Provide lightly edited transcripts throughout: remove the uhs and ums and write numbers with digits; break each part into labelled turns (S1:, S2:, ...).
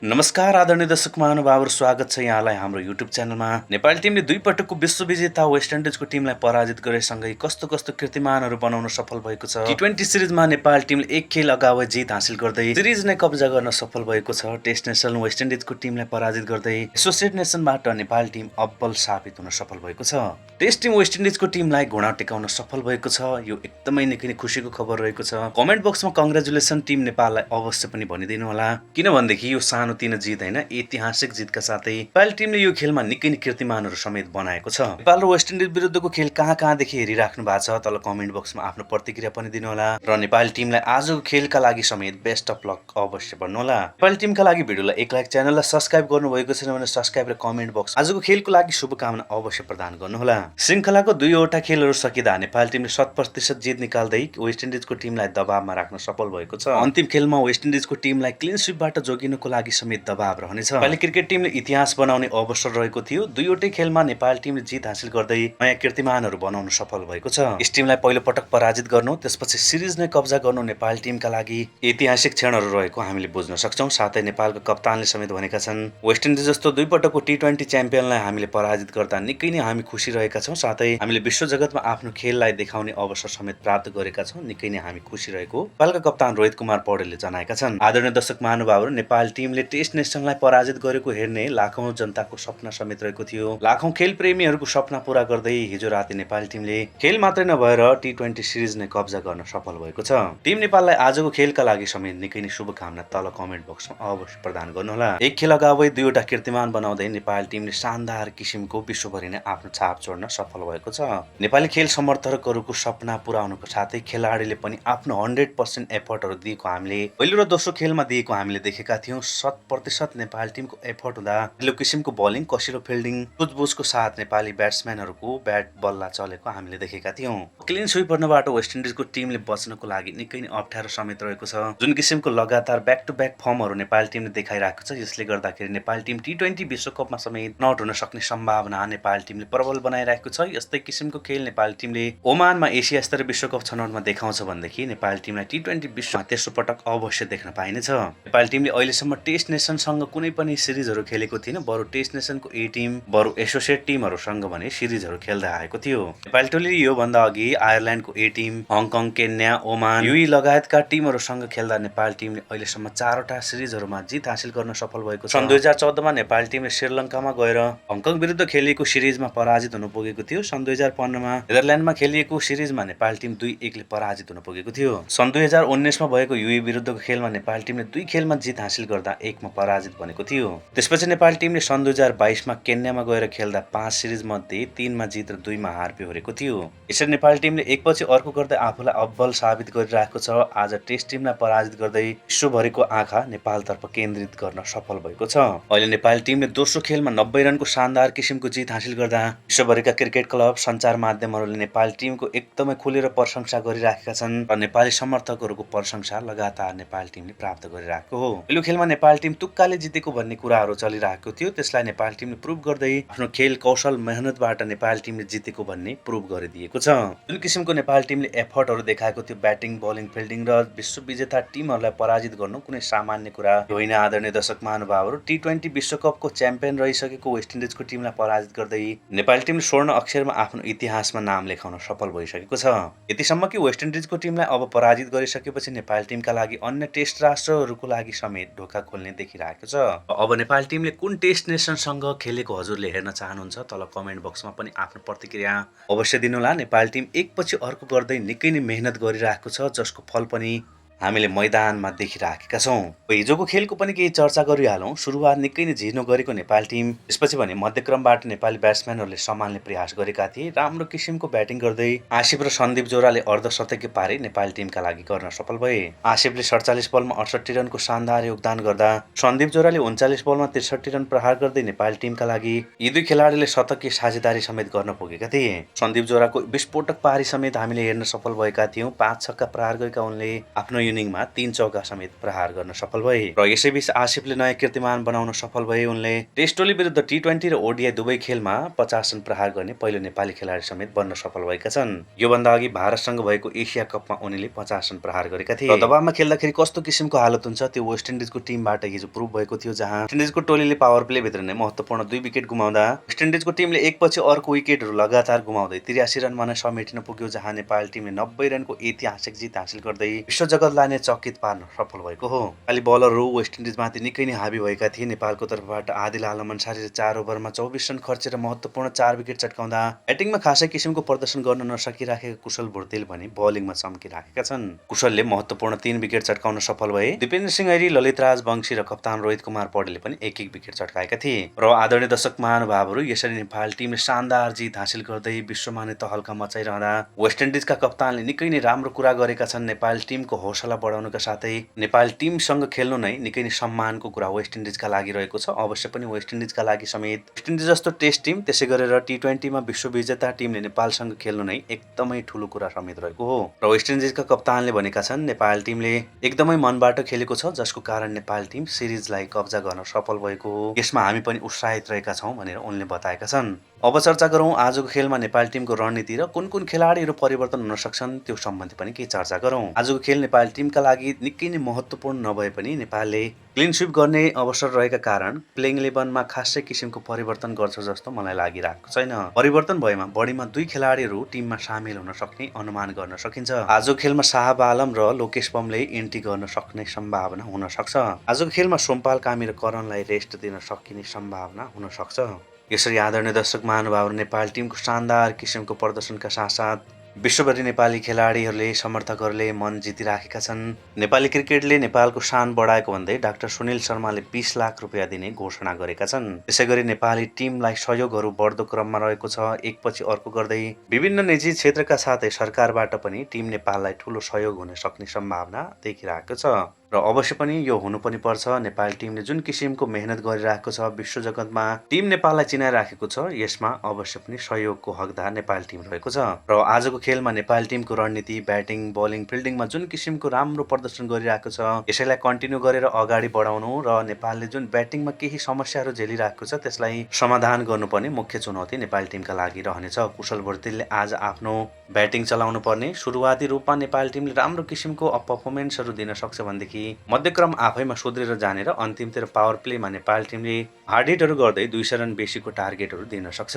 S1: नमस्कार आदरणीय दर्शक महानुभावहरू, स्वागत छ यहाँलाई हाम्रो युट्युब च्यानलमा। नेपाली टिमले दुई पटकको विश्व विजेता वेस्ट इन्डिजको टिमलाई पराजित गरेसँगै कस्तो कस्तो कीर्तिमानहरू बनाउन सफल भएको छ। टी20 सिरिजमा नेपाल टिमले एक खेल अगावै जित हासिल गर्दै सिरिज नै कब्जा गर्न सफल भएको छ। टेस्ट नेसन वेस्ट इन्डिजको टिमलाई पराजित गर्दै एसोसिएट नेसनबाट नेपाल टिम अब्बल साबित हुन सफल भएको छ। टेस्ट टिम वेस्ट इन्डिजको टिमलाई घुँडा टेकाउन सफल भएको छ। यो एकदमै निकै नै खुसीको खबर रहेको छ। कमेन्ट बक्समा कङ्ग्रेचुलेसन टिम नेपाललाई अवश्य पनि भनिदिनु होला, किनभनेदेखि यो सानोतिनो जित होइन, ऐतिहासिक जितका साथै नेपाली टिमले यो खेलमा निकै नै कीर्तिमानहरू समेत बनाएको छ। नेपाल र वेस्ट इन्डिज विरुद्धको खेल कहाँ कहाँदेखि हेरिराख्नु भएको छ तल कमेन्ट बक्समा आफ्नो प्रतिक्रिया पनि दिनुहोला र नेपाली टिमलाई आजको खेलका लागि समेत बेस्ट अफ लक अवश्य भन्नुहोला। नेपाली टिमका लागि भिडियोलाई एक लाइक, च्यानललाई सब्स्क्राइब गर्नुभएको छैन भने सब्स्क्राइब र कमेन्ट बक्स आजको खेलको लागि शुभकामना अवश्य प्रदान गर्नुहोला। श्रृङ्खलाको दुईवटा खेलहरू सकिँदा नेपाली टिमले 100% जित निकाल्दै वेस्ट इन्डिजको टिमलाई दबावमा राख्न सफल भएको छ। अन्तिम खेलमा वेस्ट इन्डिजको टिमलाई क्लिन स्विपबाट जोगिनको लागि समेत दबाव रहनेछ। नेपाली क्रिकेट टिमले इतिहास बनाउने अवसर रहेको थियो। दुईवटै खेलमा नेपाली टिमले जित हासिल गर्दै नयाँ कीर्तिमानहरू बनाउन सफल भएको छ। यस टिमलाई पहिलो पटक पराजित गर्नु, त्यसपछि सिरिज नै कब्जा गर्नु नेपाली टिमका लागि ऐतिहासिक क्षणहरू रहेको हामीले बुझ्न सक्छौं। साथै नेपालको कप्तानले समेत भनेका छन्, वेस्ट इन्डिज जस्तो दुई पटकको टी20 च्याम्पियनलाई हामीले पराजित गर्दा निकै नै हामी खुसी रहेका छौं। साथै हामीले विश्व जगतमा आफ्नो खेललाई देखाउने अवसर समेत प्राप्त गरेका छौं। निकै नै हामी खुसी रहेको नेपालका कप्तान रोहित कुमार पौडेलले जनाएका छन्। आदरणीय दर्शक महानुभावहरू, नेपाली टिमले टेस्ट नेसनलाई पराजित गरेको हेर्ने लाखौं जनताको सपना समेत रहेको थियो। लाखौं खेल प्रेमीहरूको सपना पूरा गर्दै हिजो राति नेपाली टिमले खेल मात्रै नभएर टी20 सिरिज नै कब्जा गर्न सफल भएको छ। टिम नेपाललाई आजको खेलका लागि समेत निकै नै शुभकामना तल कमेन्ट बक्समा अवश्य प्रदान गर्नुहोला। एक खेल अगावै दुईवटा कीर्तिमान बनाउँदै नेपाली टिमले शानदार किसिमको विश्वभरि नै आफ्नो छाप छोड्न सफल भएको छ। नेपाली खेल समर्थकहरूको सपना पूरा हुनुको साथै खेलाडीले पनि आफ्नो 100% एफर्टहरू दिएको हामीले पहिलो र दोस्रो खेलमा दिएको हामीले देखेका थियौं। 100% नेपाली टिमको एफर्ट हुँदा अघिल्लो किसिमको बलिङ, कसिलो फिल्डिङ, सुझबुझको साथ नेपाली ब्याट्सम्यानहरूको ब्याट बल्ला चलेको हामीले देखेका थियौं। क्लिन स्विप गर्नबाट वेस्ट इन्डिजको टिमले बच्नको लागि निकै नै अप्ठ्यारो समेत रहेको छ। जुन किसिमको लगातार ब्याक टु ब्याक फर्महरू नेपाली टिमले देखाइरहेको छ, यसले गर्दाखेरि नेपाली टिम टी20 विश्वकपमा समेत नट हुन सक्ने सम्भावना नेपाली टिमले प्रबल बनाइरहेको छ। यस्तै किसिमको खेल नेपाली टिमले ओमानमा एसिया स्तरीय विश्वकप छनौटमा देखाउँछ भनेदेखि नेपाली टिमलाई टी20 विश्वमा तेस्रो पटक अवश्य देख्न पाइनेछ। नेपाली टिमले अहिलेसम्म टेस्ट नेसनसँग कुनै पनि सिरिजहरू खेलेको थिएन। बरु टेस्ट नेसनको ए टिम, बरु एसोसिएट टिमहरूसँग भने सिरिजहरू खेल्दै आएको थियो। नेपाली टोलीले योभन्दा अघि आयरल्यान्डको A team, Hong Kong, Kenya, Oman, UAE लगायतका टिमहरूसँग खेल्दा नेपाली टिमले अहिलेसम्म 4वटा सिरिजहरूमा जित हासिल गर्न सफल भएको छ। सन् 2014मा नेपाली टिमले श्रीलङ्कामा गएर हङकङ विरुद्ध खेलिएको सिरिजमा पराजित हुन पुगेको थियो। सन् 2015मा नेदरल्यान्डमा खेलिएको सिरिजमा नेपाली टिम 2-1ले पराजित हुन पुगेको थियो। सन् 2019मा भएको युई विरुद्धको खेलमा नेपाली टिमले 2 खेलमा जित हासिल गर्दा 1मा पराजित बनेको थियो। त्यसपछि नेपाली टिमले सन् 2022मा केन्यामा गएर खेल्दा 5 सिरिज मध्ये 3मा जित र 2मा हार बेहोरेको थियो। यसरी नेपाली टिमले एकपछि अर्को गर्दै आफूलाई अब्बल साबित गरिरहेको छ। आज टेस्ट टिमलाई पराजित गर्दै विश्वभरिको आँखा नेपालतर्फ केन्द्रित गर्न सफल भएको छ। अहिले नेपाली टिमले दोस्रो खेलमा 90 रनको शानदार किसिमको जित हासिल गर्दा विश्वभरिका क्रिकेट क्लब, सञ्चार माध्यमहरूले नेपाली टिमको एकदमै खुलेर प्रशंसा गरिराखेका छन् र नेपाली समर्थकहरूको प्रशंसा लगातार नेपाली टिमले प्राप्त गरिरहेको हो। पहिलो खेलमा नेपाली टिम तुक्काले जितेको भन्ने कुराहरू चलिरहेको थियो। त्यसलाई नेपाली टिमले प्रुभ गर्दै आफ्नो खेल कौशल मेहनतबाट नेपाली टिमले जितेको भन्ने प्रुभ गरिदिएको छ। जुन किसिमको नेपाली टिमले एफर्टहरू देखाएको थियो ब्याटिङ, बलिङ, फिल्डिङ र विश्व विजेता टिमहरूलाई पराजित गर्नु कुनै सामान्य कुरा होइन। आदरणीय दर्शक महानुभावहरू, टी20 विश्वकपको च्याम्पियन रहिसकेको वेस्ट इन्डिजको टिमलाई पराजित गर्दै नेपाली टिमले स्वर्ण अक्षरमा आफ्नो इतिहासमा नाम लेखाउन सफल भइसकेको छ। यतिसम्म कि वेस्ट इन्डिजको टिमलाई अब पराजित गरिसकेपछि नेपाली टिमका लागि अन्य टेस्ट राष्ट्रहरूको लागि समेत ढोका खोल्ने देखिरहेको छ। अब नेपाली टिमले कुन टेस्ट नेसनसँग खेलेको हजुरले हेर्न चाहनुहुन्छ तल कमेन्ट बक्समा पनि आफ्नो प्रतिक्रिया अवश्य दिनुहोला। नेपाली टिम एकपछि अर्को गर्दै निकै नै मेहनत गरिरहेको छ, जसको फल पनि हामीले मैदानमा देखिराखेका छौं। हिजोको खेलको पनि केही चर्चा गरिहालौं। सुरुवात निकै नै झिनो गरेको नेपाली टिम, त्यसपछि भने मध्यक्रमबाट नेपाली ब्याट्सम्यानहरूले सम्हाल्ने प्रयास गरेका थिए। राम्रो किसिमको ब्याटिङ गर्दै आसिफ र सन्दीप जोराले अर्धशतकी पारी नेपाली टिमका लागि गर्न सफल भए। आसिफले 47 बलमा 68 रनको शानदार योगदान गर्दा सन्दीप जोराले 39 बलमा 63 रन प्रहार गर्दै नेपाली टिमका लागि यी दुई खेलाडीले शतकीय साझेदारी समेत गर्न पुगेका थिए। सन्दीप जोराको विस्फोटक पारी समेत हामीले हेर्न सफल भएका थियौं। 5 छक्का प्रहार गरेका उनले आफ्नो इनिङमा 3 चौका समेत प्रहार गर्न सफल भए र यसैबीच आसिफले नयाँ कीर्तिमान बनाउन सफल भए। उनले टेस्ट टोली विरुद्ध T20 र ओडिआई दुवै खेलमा 50 रन प्रहार गर्ने पहिलो नेपाली खेलाडी समेत बन्न सफल भएका छन्। योभन्दा अघि भारतसँग भएको एसिया कपमा उनले 50 रन प्रहार गरेका थिए। र दबावमा खेल्दाखेरि कस्तो किसिमको हालत हुन्छ त्यो वेस्ट इन्डिजको टिमबाट हिजो प्रुभ भएको थियो, जहाँ वेस्ट इन्डिजको टोलीले पावर प्ले भित्र नै महत्त्वपूर्ण 2 विकेट गुमाउँदा वेस्ट इन्डिजको टिमले एकपछि अर्को विकेटहरू लगातार गुमाउँदै 83 रनमा नै समेटिन पुग्यो, जहाँ नेपाल टिमले 90 रनको ऐतिहासिक जित हासिल गर्दै विश्व जगतलाई नै चकित पार्न सफल भएको हो। नेपाली बलरहरू वेस्ट इन्डिजमाथि निकै नै हाबी भएका थिए। नेपालको तर्फबाट आदिल आलम अन्सारीले 4 ओभरमा 24 रन खर्चेर महत्त्वपूर्ण 4 विकेट चटकाउँदा ब्याटिङमा खासै किसिमको प्रदर्शन गर्न नसकिराखेका कुशल भुर्तेल भने बलिङमा चम्किराखेका छन्। कुशलले महत्त्वपूर्ण 3 विकेट चटकाउन सफल भए। दिपेन्द्र सिंह ऐरी, ललितराज वंशी र कप्तान रोहित कुमार पौडेलले पनि एक विकेट चटकाएका थिए। र आदरणीय दर्शक महानुभावहरू, यसरी नेपाल टिमले शानदार जित हासिल गर्दै विश्वमा नै तहल्का मचाइरहँदा वेस्ट इन्डिजका कप्तानले निकै नै राम्रो कुरा गरेका छन्। नेपाल टिमको हौसला बढाउनका साथै नेपाल टिमसँग खेल्नु नै निकै नै सम्मानको कुरा वेस्ट इन्डिजका लागि रहेको छ। अवश्य पनि वेस्ट इन्डिजका लागि समेत वेस्ट इन्डिज जस्तो टेस्ट टिम, त्यसै गरेर T20 मा विश्वविजेता टिमले नेपालसँग खेल्नु नै एकदमै ठुलो कुरा समेत रहेको हो। र वेस्ट इन्डिजका कप्तानले भनेका छन् नेपाल टिमले एकदमै मनबाट खेलेको छ, जसको कारण नेपाल टिम सिरिजलाई कब्जा गर्न सफल भएको हो। यसमा हामी पनि उत्साहित रहेका छौं भनेर उनले बताएका छन्। अब चर्चा गरौं आजको खेलमा नेपाल टिमको रणनीति र कुन कुन खेलाडीहरू परिवर्तन हुन सक्छन् त्यो सम्बन्धी पनि केही चर्चा गरौं। आजको खेल नेपाल टिमका लागि निकै नै महत्त्वपूर्ण नभए पनि नेपालले क्लिन स्विप गर्ने अवसर रहेका कारण प्लेइङ 11मा खासै किसिमको परिवर्तन गर्छ जस्तो मलाई लागिरहेको छैन। परिवर्तन भएमा बढीमा 2 खेलाडीहरू टिममा सामेल हुन सक्ने अनुमान गर्न सकिन्छ। आजको खेलमा शाहब आलम र लोकेश पमले एन्ट्री गर्न सक्ने सम्भावना हुन सक्छ। आजको खेलमा सोमपाल कामी र करणलाई रेस्ट दिन सकिने सम्भावना हुन सक्छ। यसरी आदरणीय दर्शक महानुभावहरू, नेपाल टिमको शानदार किसिमको प्रदर्शनका साथसाथ विश्वभरि नेपाली खेलाडीहरूले समर्थकहरूले मन जितिराखेका छन्। नेपाली क्रिकेटले नेपालको शान बढाएको भन्दै डाक्टर सुनिल शर्माले 20 लाख रुपियाँ दिने घोषणा गरेका छन्। त्यसैगरी नेपाली टिमलाई सहयोगहरू बढ्दो क्रममा रहेको छ। एकपछि अर्को गर्दै विभिन्न निजी क्षेत्रका साथै सरकारबाट पनि टिम नेपाललाई ठूलो सहयोग हुन सक्ने सम्भावना देखिरहेको छ। र अवश्य पनि यो हुनु पनि पर्छ। नेपाल टिमले जुन किसिमको मेहनत गरिरहेको छ, विश्व जगतमा टिम नेपाललाई चिनाइराखेको छ, यसमा अवश्य पनि सहयोगको हकदार नेपाल टिम रहेको छ। र आजको खेलमा नेपाल टिमको रणनीति, ब्याटिङ, बलिङ, फिल्डिङमा जुन किसिमको राम्रो प्रदर्शन गरिरहेको छ, यसैलाई कन्टिन्यू गरेर अगाडि बढाउनु र नेपालले जुन ब्याटिङमा केही समस्याहरू झेलिरहेको छ त्यसलाई समाधान गर्नुपर्ने मुख्य चुनौती नेपाल टिमका लागि रहनेछ। कुशल भुर्तेलले आज आफ्नो ब्याटिङ चलाउनु पर्ने। सुरुवाती रूपमा नेपाल टिमले राम्रो किसिमको पर्फर्मेन्सहरू दिन सक्छ भनेदेखि मध्यक्रम आफैमा सुध्रेर जाने र अन्तिमतिर पावर प्लेमा नेपाल टिमले हार्ड हिटहरू गर्दै 200 रन बेसीको टार्गेटहरू दिन सक्छ।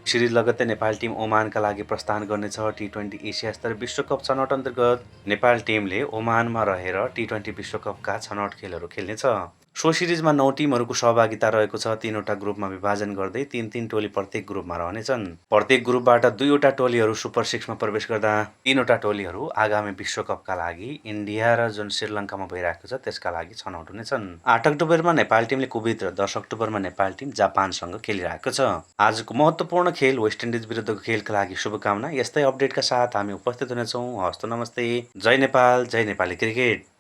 S1: सिरिज लगत्तै नेपाल टिम ओमानका लागि प्रस्थान गर्नेछ। T20 एसिया स्तर विश्वकप छनौट अन्तर्गत नेपाल टिमले ओमानमा रहेर T20 विश्वकपका छनौट खेलहरू खेल्नेछ। सो सिरिजमा 9 टिमहरूको सहभागिता रहेको छ। 3वटा ग्रुपमा विभाजन गर्दै 3-3 टोली प्रत्येक ग्रुपमा रहनेछन्। प्रत्येक ग्रुपबाट 2वटा टोलीहरू सुपर 6मा प्रवेश गर्दा 3वटा टोलीहरू आगामी विश्वकपका लागि इन्डिया र जुन श्रीलङ्कामा भइरहेको छ त्यसका लागि छनौट हुनेछन्। 8 अक्टोबरमा नेपाल टिमले कुवेत र 10 अक्टोबरमा नेपाल टिम जापानसँग खेलिरहेको छ। आजको महत्त्वपूर्ण खेल वेस्ट इन्डिज विरुद्धको खेलका लागि शुभकामना। यस्तै अपडेटका साथ हामी उपस्थित हुनेछौँ। हस्त नमस्ते। जय नेपाल, जय नेपाली क्रिकेट।